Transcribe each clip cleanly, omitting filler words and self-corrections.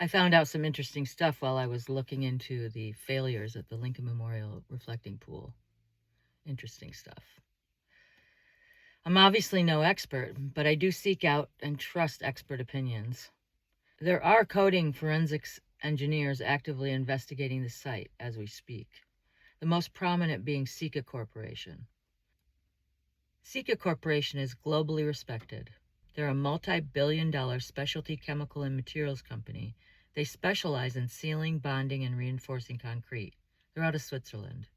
I found out some interesting stuff while I was looking into the failures at the Lincoln Memorial Reflecting Pool. Interesting stuff. I'm obviously no expert, but I do seek out and trust expert opinions. There are coding forensics engineers actively investigating the site as we speak, the most prominent being Sika Corporation. Sika Corporation is globally respected. They're a multi-billion-dollar specialty chemical and materials company. They specialize in sealing, bonding, and reinforcing concrete. They're out of Switzerland.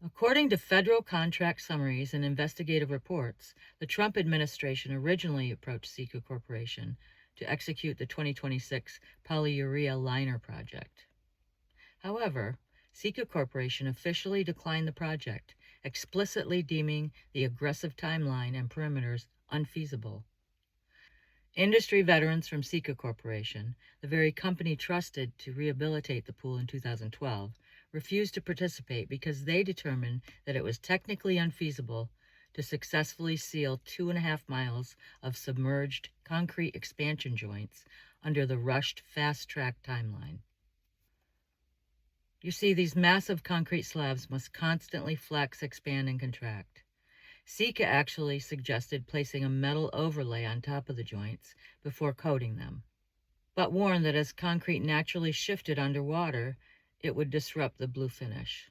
According to federal contract summaries and investigative reports, the Trump administration originally approached Sika Corporation to execute the 2026 polyurea liner project. However, Sika Corporation officially declined the project, explicitly deeming the aggressive timeline and perimeters unfeasible. Industry veterans from Sika Corporation, the very company trusted to rehabilitate the pool in 2012, refused to participate because they determined that it was technically unfeasible to successfully seal 2.5 miles of submerged concrete expansion joints under the rushed fast-track timeline. You see, these massive concrete slabs must constantly flex, expand, and contract. Sika actually suggested placing a metal overlay on top of the joints before coating them, but warned that as concrete naturally shifted underwater, it would disrupt the blue finish.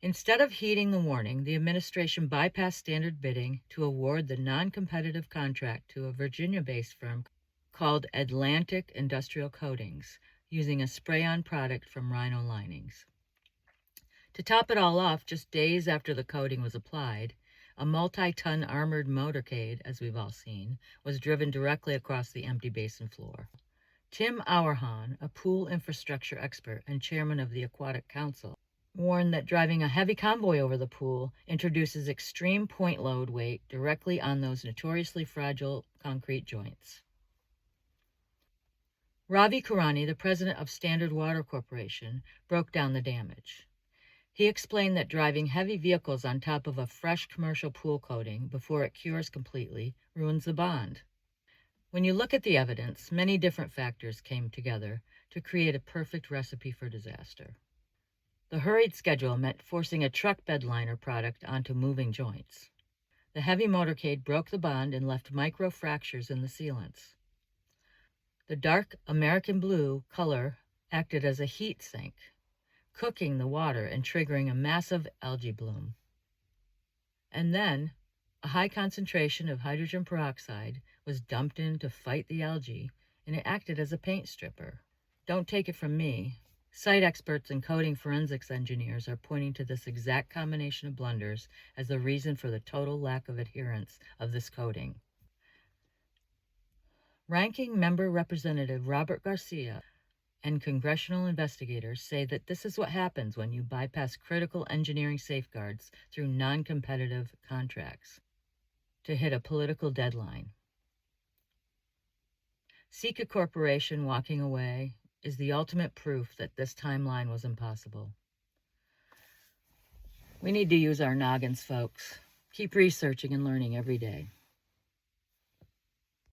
Instead of heeding the warning, the administration bypassed standard bidding to award the non-competitive contract to a Virginia-based firm called Atlantic Industrial Coatings, using a spray-on product from Rhino Linings. To top it all off, just days after the coating was applied, a multi-ton armored motorcade, as we've all seen, was driven directly across the empty basin floor. Tim Auerhahn, a pool infrastructure expert and chairman of the Aquatic Council, warned that driving a heavy convoy over the pool introduces extreme point load weight directly on those notoriously fragile concrete joints. Ravi Kurani, the president of Standard Water Corporation, broke down the damage. He explained that driving heavy vehicles on top of a fresh commercial pool coating before it cures completely ruins the bond. When you look at the evidence, many different factors came together to create a perfect recipe for disaster. The hurried schedule meant forcing a truck bed liner product onto moving joints. The heavy motorcade broke the bond and left micro fractures in the sealants. The dark American blue color acted as a heat sink, cooking the water and triggering a massive algae bloom. And then, a high concentration of hydrogen peroxide was dumped in to fight the algae, and it acted as a paint stripper. Don't take it from me. Site experts and coating forensics engineers are pointing to this exact combination of blunders as the reason for the total lack of adherence of this coating. Ranking Member Representative Robert Garcia and congressional investigators say that this is what happens when you bypass critical engineering safeguards through non-competitive contracts to hit a political deadline. Sika Corporation walking away is the ultimate proof that this timeline was impossible. We need to use our noggins, folks. Keep researching and learning every day.